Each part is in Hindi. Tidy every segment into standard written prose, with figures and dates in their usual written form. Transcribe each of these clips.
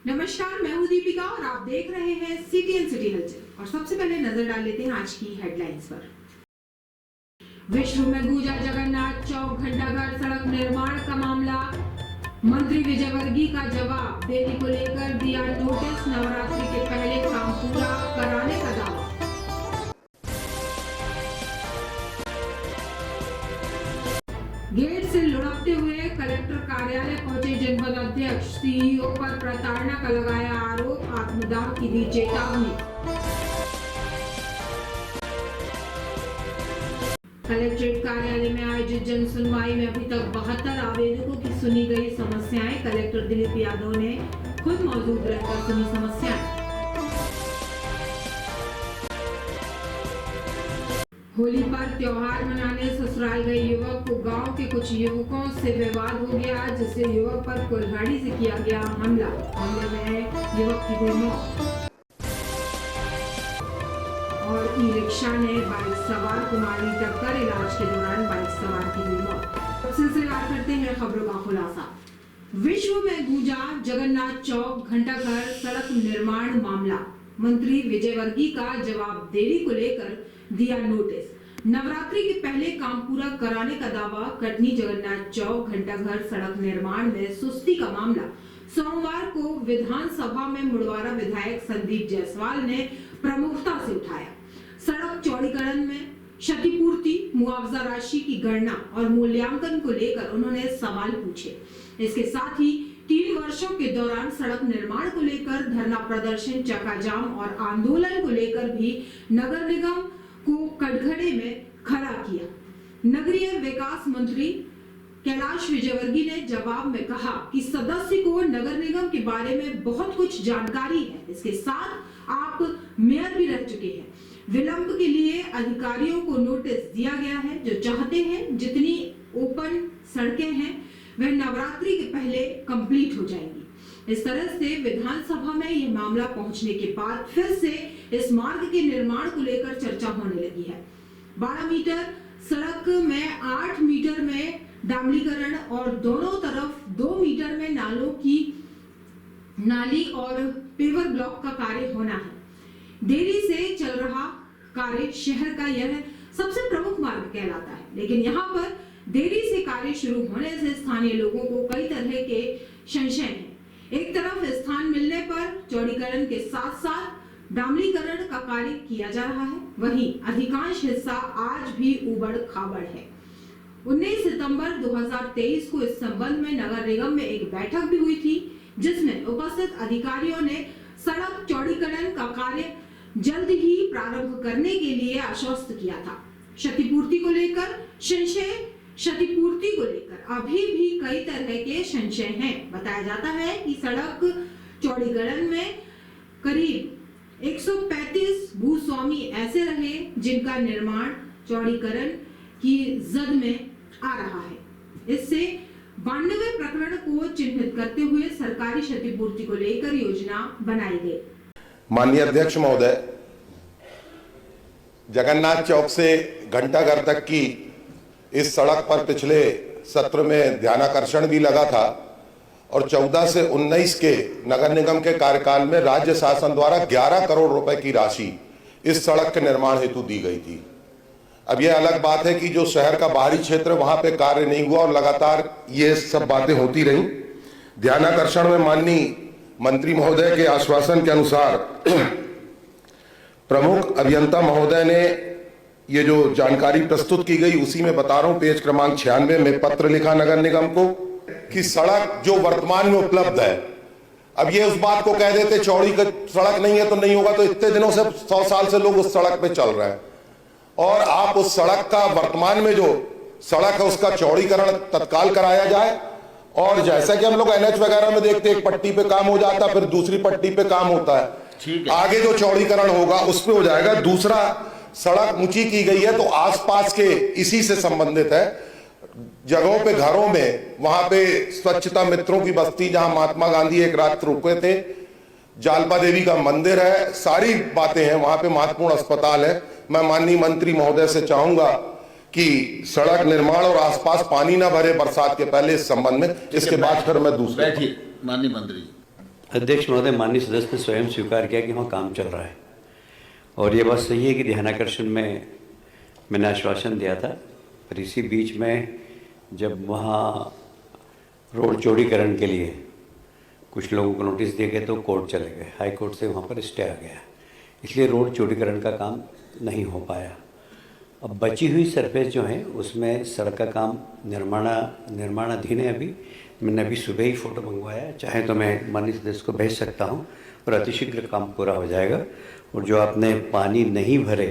नमस्कार, मैं हूं दीपिका और आप देख रहे हैं सीटीएन सिटी हलचल। और सबसे पहले नजर डाल लेते हैं आज की हेडलाइंस पर। विश्व में गूंजा जगन्नाथ चौक घंटाघर सड़क निर्माण का मामला, मंत्री विजय वर्गीय का जवाब, देरी को लेकर दिया नोटिस, नवरात्रि के पहले काम पूरा कराने का दावा। गेट से लुढ़कते हुए कलेक्टर कार्यालय पहुंचे जनपद अध्यक्ष, सीईओ पर प्रताड़ना का लगाया आरोप, आत्मदाह की दी चेतावनी। कलेक्ट्रेट कार्यालय में आयोजित जन सुनवाई में अभी तक 72 आवेदकों की सुनी गई समस्याएं, कलेक्टर दिलीप यादव ने खुद मौजूद रहकर सुनी समस्याएं। होली पर त्योहार मनाने ससुराल गए युवक को गांव के कुछ युवकों से विवाद हो गया, जिससे युवक पर कुल्हाड़ी से किया गया हमला। हमले में युवक की हुई मौत। और ई रिक्शा ने बाइक सवार को मारी टक्कर, इलाज के दौरान बाइक सवार की हुई मौत। सिलसिलेवार करते हैं खबरों का खुलासा। विश्व में गूंजा जगन्नाथ चौक घंटाघर सड़क निर्माण मामला, मंत्री विजय वर्गीय का जवाब, देरी को लेकर दिया नोटिस, नवरात्रि के पहले काम पूरा कराने का दावा। कटनी जगन्नाथ चौक घंटाघर सड़क निर्माण में सुस्ती का मामला सोमवार को विधानसभा में मुड़वारा विधायक संदीप जायसवाल ने प्रमुखता से उठाया। सड़क चौड़ीकरण में क्षतिपूर्ति, मुआवजा राशि की गणना और मूल्यांकन को लेकर उन्होंने सवाल पूछे। इसके साथ ही 3 वर्षों के दौरान सड़क निर्माण को लेकर धरना प्रदर्शन, चक्काजाम और आंदोलन को लेकर भी नगर निगम को कटघरे में खड़ा किया। नगरीय विकास मंत्री कैलाश विजयवर्गीय ने जवाब में कहा कि सदस्य को नगर निगम के बारे में बहुत कुछ जानकारी है, इसके साथ आप मेयर भी रह चुके हैं। विलंब के लिए अधिकारियों को नोटिस दिया गया है, जो चाहते हैं जितनी ओपन सड़कें हैं वह नवरात्रि के पहले कंप्लीट हो जाएंगी। इस तरह से विधानसभा में यह मामला पहुंचने के बाद फिर से इस मार्ग के निर्माण को लेकर चर्चा होने लगी है। 12 मीटर सड़क में 8 मीटर में डामरीकरण और दोनों तरफ 2 मीटर में नाली और पेवर ब्लॉक का कार्य होना है। देरी से चल रहा कार्य शहर का यह सबसे प्रमुख मार्ग कहलाता है, लेकिन यहाँ पर देरी से कार्य शुरू होने से स्थानीय लोगों को कई तरह के संशय हैं। एक तरफ स्थान मिलने पर चौड़ीकरण के साथ साथ डामरीकरण का कार्य किया जा रहा है, वहीं अधिकांश हिस्सा आज भी उबड़ खाबड़ है। 19 सितंबर 2023 को इस संबंध में नगर निगम में एक बैठक भी हुई थी, जिसमें उपस्थित अधिकारियों ने सड़क चौड़ीकरण का कार्य जल्द ही प्रारंभ करने के लिए आश्वस्त किया था। क्षतिपूर्ति को लेकर अभी भी कई तरह के संशय हैं। बताया जाता है कि सड़क चौड़ीकरण में करीब 135 भूस्वामी ऐसे रहे जिनका निर्माण चौड़ीकरण की जद में आ रहा है। इससे 92 प्रकरण को चिन्हित करते हुए सरकारी क्षतिपूर्ति को लेकर योजना बनाई गई। माननीय अध्यक्ष महोदय, जगन्नाथ चौक से घंटाघर तक की इस सड़क पर पिछले सत्र में ध्यानाकर्षण भी लगा था और 14 से 19 के नगर निगम के कार्यकाल में राज्य शासन द्वारा 11 करोड़ रुपए की राशि इस सड़क के निर्माण हेतु दी गई थी। अब यह अलग बात है कि जो शहर का बाहरी क्षेत्र वहां पे कार्य नहीं हुआ और लगातार ये सब बातें होती रही। ध्यानाकर्षण में माननीय मंत्री महोदय के आश्वासन के अनुसार प्रमुख अभियंता महोदय ने ये जो जानकारी प्रस्तुत की गई उसी में बता रहा हूं, पेज क्रमांक 96 में पत्र लिखा नगर निगम को कि सड़क जो वर्तमान में उपलब्ध है, अब ये उस बात को कह देते चौड़ी सड़क नहीं है तो नहीं होगा, तो इतने दिनों से 100 साल से लोग उस सड़क पे चल रहे हैं और आप उस सड़क का वर्तमान में जो सड़क है उसका चौड़ीकरण तत्काल कराया जाए। और जैसा कि हम लोग NH वगैरह में देखते हैं, एक पट्टी पे काम हो जाता है, फिर दूसरी पट्टी पे काम होता है, आगे जो चौड़ीकरण होगा उस पे हो जाएगा। दूसरा, सड़क ऊंची की गई है तो आसपास के इसी से संबंधित है जगहों पे, घरों में, वहां पे स्वच्छता मित्रों की बस्ती जहां महात्मा गांधी एक रात रुके थे, जालपा देवी का मंदिर है, सारी बातें हैं, वहां पे महत्वपूर्ण अस्पताल है। मैं माननीय मंत्री महोदय से चाहूंगा कि सड़क निर्माण और आसपास पानी ना भरे बरसात के पहले इस संबंध में, इसके बाद फिर मैं दूसरे। बैठिए माननीय मंत्री। अध्यक्ष महोदय, माननीय सदस्य ने स्वयं स्वीकार किया कि वहाँ काम चल रहा है और ये बात सही है कि ध्यानाकर्षण में मैंने आश्वासन दिया था, पर इसी बीच में जब वहाँ रोड चौड़ीकरण के लिए कुछ लोगों को नोटिस दिए गए तो कोर्ट चले गए, हाई कोर्ट से वहाँ पर स्टे आ गया, इसलिए रोड चौड़ीकरण का काम नहीं हो पाया। अब बची हुई सरफेस जो है उसमें सड़क का काम निर्माणाधीन है। अभी मैंने अभी सुबह ही फ़ोटो मंगवाया, चाहे तो मैं माननीय सदस्य को भेज सकता हूँ और अतिशीघ्र काम पूरा हो जाएगा। और जो आपने पानी नहीं भरे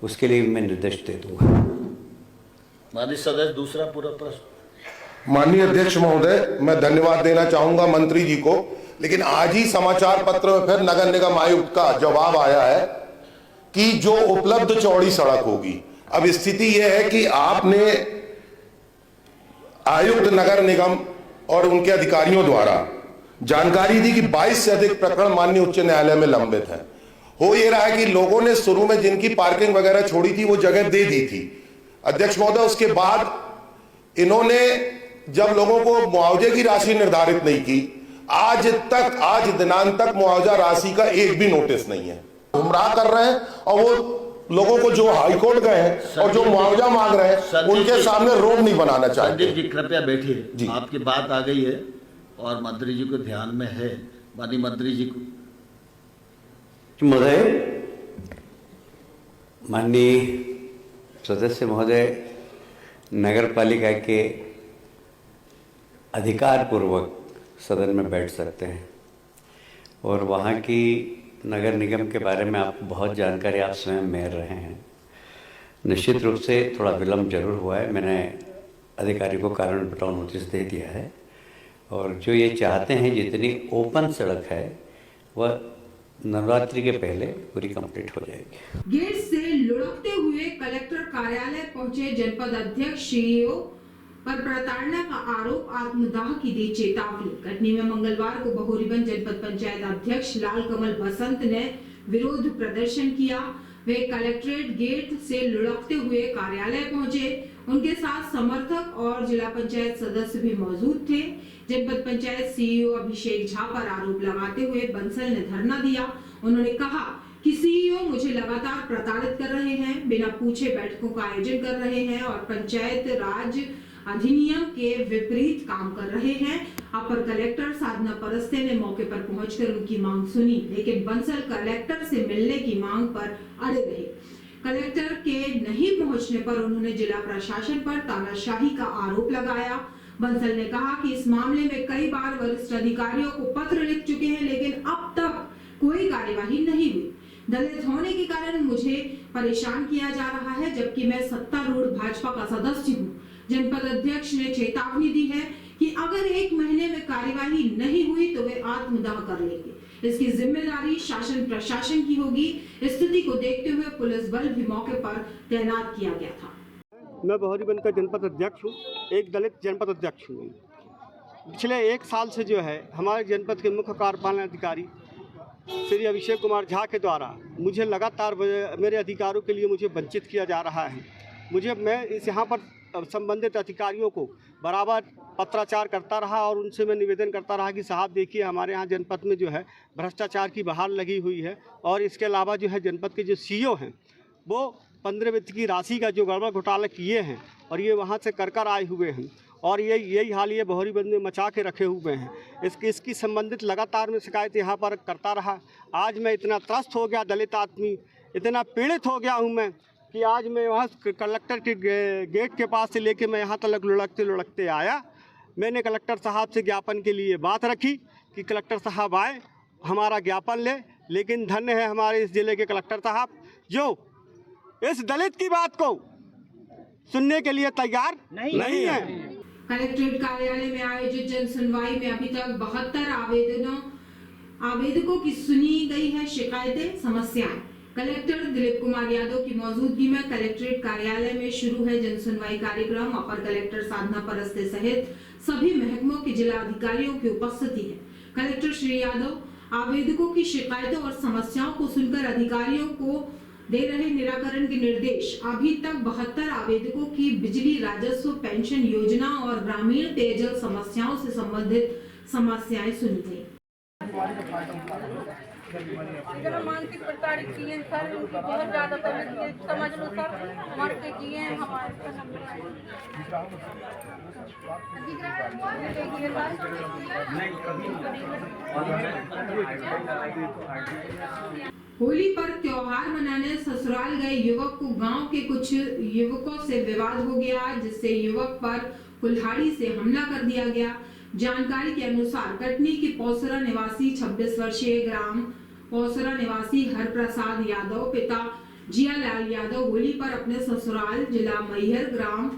उसके लिए मैं निर्देश दे दूँगा। माननीय सदस्य, दूसरा पूरा प्रश्न। माननीय अध्यक्ष महोदय, मैं धन्यवाद देना चाहूंगा मंत्री जी को, लेकिन आज ही समाचार पत्र में फिर नगर निगम आयुक्त का जवाब आया है कि जो उपलब्ध चौड़ी सड़क होगी, अब स्थिति यह है कि आपने आयुक्त नगर निगम और उनके अधिकारियों द्वारा जानकारी दी कि 22 से अधिक प्रकरण माननीय उच्च न्यायालय में लंबित हैं। हो ये रहा है कि लोगों ने शुरू में जिनकी पार्किंग वगैरह छोड़ी थी वो जगह दे दी थी अध्यक्ष महोदय, उसके बाद इन्होंने जब लोगों को मुआवजे की राशि निर्धारित नहीं की, आज दिनांत तक मुआवजा राशि का एक भी नोटिस नहीं है। गुमराह कर रहे हैं और वो लोगों को जो हाईकोर्ट गए हैं और जो मुआवजा मांग रहे हैं उनके सामने रोड नहीं बनाना चाहते। संदीप जी कृपया बैठिए, आपकी बात आ गई है और मंत्री जी को ध्यान में है। माननीय मंत्री जी को। महोदय, माननीय सदस्य महोदय नगर पालिका के अधिकार पूर्वक सदन में बैठ सकते हैं और वहाँ की नगर निगम के बारे में आप बहुत जानकारी आप स्वयं मेल रहे हैं। निश्चित रूप से थोड़ा विलम्ब जरूर हुआ है, मैंने अधिकारी को कारण बताओ नोटिस दे दिया है और जो ये चाहते हैं जितनी ओपन सड़क है वह नवरात्रि के पहले पूरी कंप्लीट हो जाएगी। गेट से लुढ़कते हुए कलेक्टर कार्यालय पहुंचे जनपद अध्यक्ष सीईओ पर प्रताड़ना का आरोप, आत्मदाह की दी चेतावनी। कटनी में मंगलवार को बहोरीबंद जनपद पंचायत अध्यक्ष लाल कमल बसंत ने विरोध प्रदर्शन किया। वे कलेक्ट्रेट गेट से लुढ़कते हुए कार्यालय पहुंचे, उनके साथ समर्थक और जिला पंचायत सदस्य भी मौजूद थे। जनपद पंचायत सीईओ अभिषेक झा पर आरोप लगाते हुए बंसल ने धरना दिया। उन्होंने कहा कि सीईओ मुझे लगातार प्रताड़ित कर रहे हैं, बिना पूछे बैठकों का आयोजन कर रहे हैं और पंचायत राज अधिनियम के विपरीत काम कर रहे हैं। अपर कलेक्टर साधना परस्ते ने मौके पर पहुंचकर उनकी मांग सुनी, लेकिन बंसल कलेक्टर से मिलने की मांग पर अड़े रहे। कलेक्टर के नहीं पहुंचने पर उन्होंने जिला प्रशासन पर तानाशाही का आरोप लगाया। बंसल ने कहा कि इस मामले में कई बार वरिष्ठ अधिकारियों को पत्र लिख चुके हैं, लेकिन अब तक कोई कार्यवाही नहीं हुई। दलित होने के कारण मुझे परेशान किया जा रहा है, जबकि मैं सत्तारूढ़ भाजपा का सदस्य हूँ। जनपद अध्यक्ष ने चेतावनी दी है कि अगर 1 महीने में कार्यवाही नहीं हुई तो वे आत्मदाह कर लेंगे। इसकी जिम्मेदारी शासन प्रशासन की होगी। स्थिति को देखते हुए पुलिस बल भी मौके पर तैनात किया गया था। मैं बहोरीबंद का जनपद अध्यक्ष हूँ, एक दलित जनपद अध्यक्ष हूँ। पिछले 1 साल से जो है हमारे जनपद के मुख्य कार्यपालन अधिकारी श्री अभिषेक कुमार झा के द्वारा मुझे लगातार मेरे अधिकारों के लिए मुझे वंचित किया जा रहा है। मैं इस यहाँ पर संबंधित अधिकारियों को बराबर पत्राचार करता रहा और उनसे मैं निवेदन करता रहा कि साहब देखिए, हमारे यहाँ जनपद में जो है भ्रष्टाचार की बहार लगी हुई है और इसके अलावा जो है जनपद के जो सीईओ हैं वो 15 वित्त की राशि का जो गड़बड़ घोटाला किए हैं और ये वहाँ से कर आए हुए हैं और यही हाल ये बहोरीबंद में मचा के रखे हुए हैं। इसकी संबंधित लगातार मैं शिकायत यहाँ पर करता रहा। आज मैं इतना त्रस्त हो गया, दलित आदमी इतना पीड़ित हो गया हूँ मैं कि आज मैं वहाँ कलेक्टर के गेट के पास से लेके मैं यहाँ तक लुढ़कते आया। मैंने कलेक्टर साहब से ज्ञापन के लिए बात रखी कि कलेक्टर साहब आए, हमारा ज्ञापन ले, लेकिन धन्य है हमारे इस जिले के कलेक्टर साहब जो इस दलित की बात को सुनने के लिए तैयार नहीं है। कलेक्ट्रेट कार्यालय में आयोजित जन सुनवाई में अभी तक 72 आवेदकों की सुनी गई है शिकायतें, समस्याएं। कलेक्टर दिलीप कुमार यादव की मौजूदगी में कलेक्ट्रेट कार्यालय में शुरू है जन सुनवाई कार्यक्रम। अपर कलेक्टर साधना परस्ते सहित सभी महकमों के जिला अधिकारियों की उपस्थिति है। कलेक्टर श्री यादव आवेदकों की शिकायतों और समस्याओं को सुनकर अधिकारियों को दे रहे निराकरण के निर्देश। अभी तक 72 आवेदकों की बिजली, राजस्व, पेंशन योजना और ग्रामीण पेयजल समस्याओं से संबंधित समस्याएं सुनी गई। जरा मानसिक प्रताड़ित किए सर, उनकी बहुत ज़्यादा तबीयत ये समझ लो सर, मर के किए हैं हमारे होली पर त्योहार मनाने ससुराल गए युवक को गांव के कुछ युवकों से विवाद हो गया, जिससे युवक पर कुल्हाड़ी से हमला कर दिया गया। जानकारी के अनुसार कटनी के पौसरा निवासी 26 वर्षीय ग्राम पौसरा निवासी हरप्रसाद यादव पिता जियालाल यादव होली पर अपने ससुराल जिला मैहर ग्राम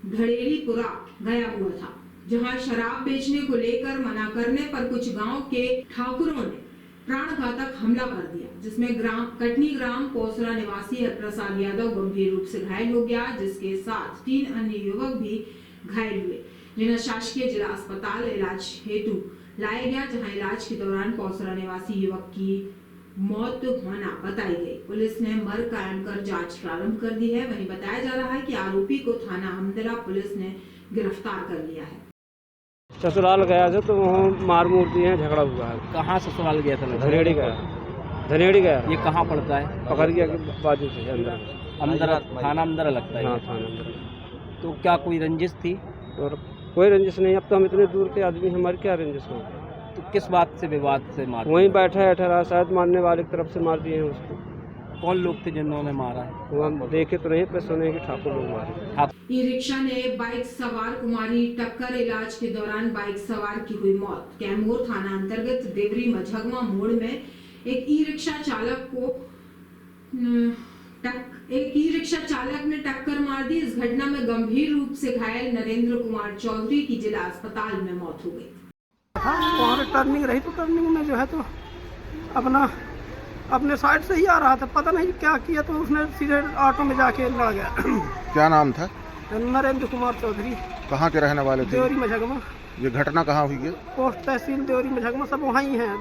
धड़ेरीपुरा गया हुआ था, जहां शराब बेचने को लेकर मना करने पर कुछ गांव के ठाकुरों ने प्राणघातक हमला कर दिया, जिसमें कटनी ग्राम पौसरा निवासी हरप्रसाद यादव गंभीर रूप से घायल हो गया, जिसके साथ 3 अन्य युवक भी घायल हुए, जिन्हें शासकीय जिला अस्पताल इलाज हेतु लाया गया, जहां इलाज के दौरान पौसरा निवासी युवक की मौत होना बताई गई। पुलिस ने मर्ग कायम कर जांच प्रारंभ कर दी है। वहीं बताया जा रहा है कि आरोपी को थाना हमदला पुलिस ने गिरफ्तार कर लिया है। ससुराल गया था तो वहाँ मार मूर दिए हैं, झगड़ा हुआ है। कहाँ ससुराल गया था? धनेड़ी गया। ये कहाँ पड़ता है? पकड़िया के बाजू से अंदर थाना अंदर लगता है। हाँ, थाना अंदर। तो क्या कोई रंजिश थी? और कोई रंजिश नहीं, अब तो हम इतने दूर के आदमी, हमारी क्या रंजिश हो। तो किस बात से विवाद से मार? वहीं बैठा रहा, शायद मारने वाले की तरफ से मार दिए हैं उसको। कौन लोग थे जिन्होंने मारा है? वो हम देखे तो नहीं, पर सुने कि ठाकुर लोग मारे। ई रिक्शा ने बाइक सवार कुमारी टक्कर, इलाज के दौरान बाइक सवार की हुई मौत। कैमूर थाना अंतर्गत देवरी मझगवा मोड़ में एक ई रिक्शा चालक ने टक्कर मार दी। इस घटना में गंभीर रूप से घायल नरेंद्र कुमार चौधरी की जिला अस्पताल में मौत हो गई। वहाँ पे टर्निंग रही तो टर्निंग में जो है तो अपने साइड से ही आ रहा था, पता नहीं क्या किया तो उसने सीधे ऑटो में जाके लड़ गया। क्या नाम था? नरेंद्र कुमार चौधरी। कहाँ के रहने वाले थे? देवरी मझगमा। ये घटना कहाँ हुई है? पोस्ट तहसील देवरी मझगमा, सब वहाँ ही है।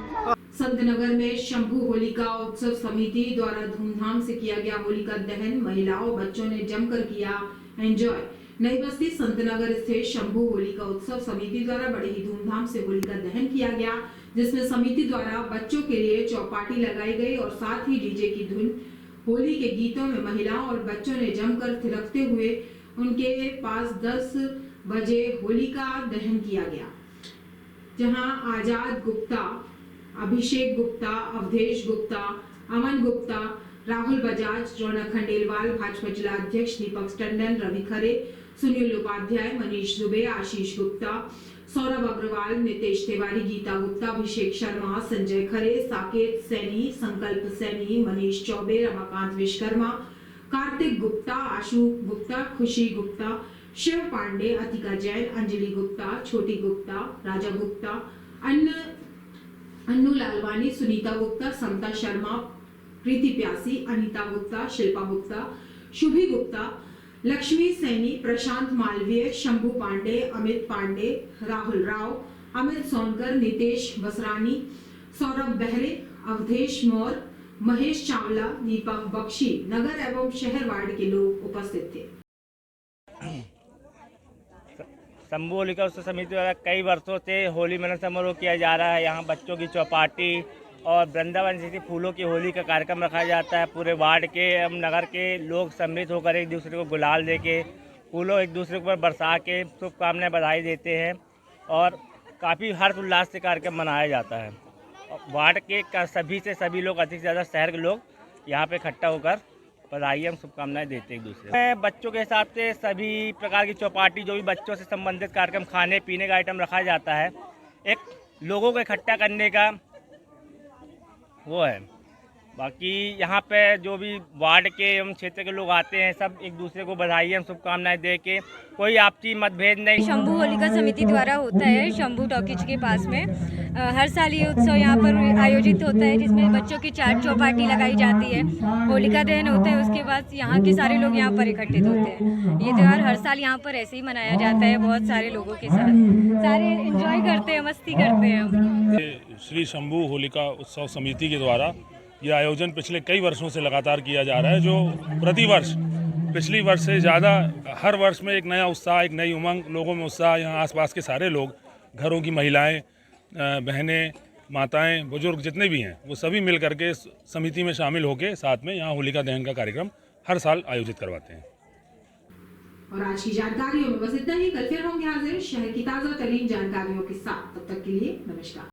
संतनगर में शंभू होलिका उत्सव समिति द्वारा धूमधाम से किया गया होलिका दहन। महिलाओं बच्चों ने जमकर किया एंजॉय। नई बस्ती संतनगर स्थित शंभू होलिका उत्सव समिति द्वारा बड़े ही धूमधाम से होलिका दहन किया गया, जिसमें समिति द्वारा बच्चों के लिए चौपाटी लगाई गई और साथ ही डीजे की धुन होली के गीतों में महिलाओं और बच्चों ने जमकर थिरकते हुए उनके पास 10 बजे होलिका दहन किया गया, जहां आजाद गुप्ता, अभिषेक गुप्ता, अवधेश गुप्ता, अमन गुप्ता, राहुल बजाज, रौनक खंडेलवाल, भाजपा जिला अध्यक्ष दीपक टंडन, रवि खरे, सुनील उपाध्याय, मनीष दुबे, आशीष गुप्ता, सौरभ अग्रवाल, नितेश तिवारी, गीता गुप्ता, अभिषेक शर्मा, संजय खरे, साकेत सैनी, संकल्प सैनी, मनीष चौबे, रमाकांत विश्वकर्मा, कार्तिक गुप्ता, आशु गुप्ता, खुशी गुप्ता, शिव पांडे, अतिका जैन, अंजलि गुप्ता, छोटी गुप्ता, राजा गुप्ता, अन्नू लालवानी, सुनीता गुप्ता, समता शर्मा, प्रीति प्यासी, अनीता गुप्ता, शिल्पा गुप्ता, शुभी गुप्ता, लक्ष्मी सैनी, प्रशांत मालवीय, शंभू पांडे, अमित पांडे, राहुल राव, अमित सोनकर, नितेश बसरानी, सौरभ बहरे, अवधेश मौर्य, महेश चावला, दीपक बख्शी, नगर एवं शहर वार्ड के लोग उपस्थित थे। शंभू होलिका उत्सव समिति द्वारा कई वर्षों से होली मिलन समारोह किया जा रहा है। यहाँ बच्चों की चौपाटी और वृंदावन जैसे फूलों की होली का कार्यक्रम रखा जाता है। पूरे वार्ड के एवं नगर के लोग सम्मिलित होकर एक दूसरे को गुलाल देके फूलों एक दूसरे के ऊपर बरसा के शुभकामनाएं बधाई देते हैं और काफ़ी हर्ष उल्लास से कार्यक्रम मनाया जाता है। वार्ड के सभी से सभी लोग, अधिक से ज़्यादा शहर के लोग यहाँ पे इकट्ठा होकर बधाई एवं शुभकामनाएं देते हैं एक दूसरे को। बच्चों के हिसाब से सभी प्रकार की चौपाटी, जो भी बच्चों से संबंधित कार्यक्रम, खाने पीने का आइटम रखा जाता है। एक लोगों को इकट्ठा करने का वो है। बाकी यहाँ पे जो भी वार्ड के एवं क्षेत्र के लोग आते हैं, सब एक दूसरे को बधाई एवं शुभकामनाएं दे के, कोई आपसी मतभेद नहीं। शंभू होलिका समिति द्वारा होता है शंभू टॉकीज के पास में। हर साल ये उत्सव यहाँ पर आयोजित होता है, जिसमें बच्चों की चाट चौपाटी लगाई जाती है, होलिका दहन होता है, उसके बाद यहाँ के सारे लोग यहाँ पर इकट्ठित होते हैं। ये त्यौहार हर साल यहाँ पर ऐसे ही मनाया जाता है, बहुत सारे लोगों के साथ, सारे एंजॉय करते हैं, मस्ती करते हैं। श्री शंभू होलिका उत्सव समिति के द्वारा ये आयोजन पिछले कई वर्षों से लगातार किया जा रहा है, जो प्रतिवर्ष पिछली वर्ष से ज़्यादा हर वर्ष में एक नया उत्साह, एक नई उमंग, लोगों में उत्साह। यहाँ आसपास के सारे लोग, घरों की महिलाएं, बहनें, माताएं, बुजुर्ग जितने भी हैं वो सभी मिल करके इस समिति में शामिल होकर साथ में यहाँ होलिका दहन का कार्यक्रम हर साल आयोजित करवाते हैं। और आज की जानकारियों में बस इतना ही। कल फिर होंगे हाजिर शहर की ताज़ा तरीन जानकारियों के साथ। तब तक के लिए नमस्कार।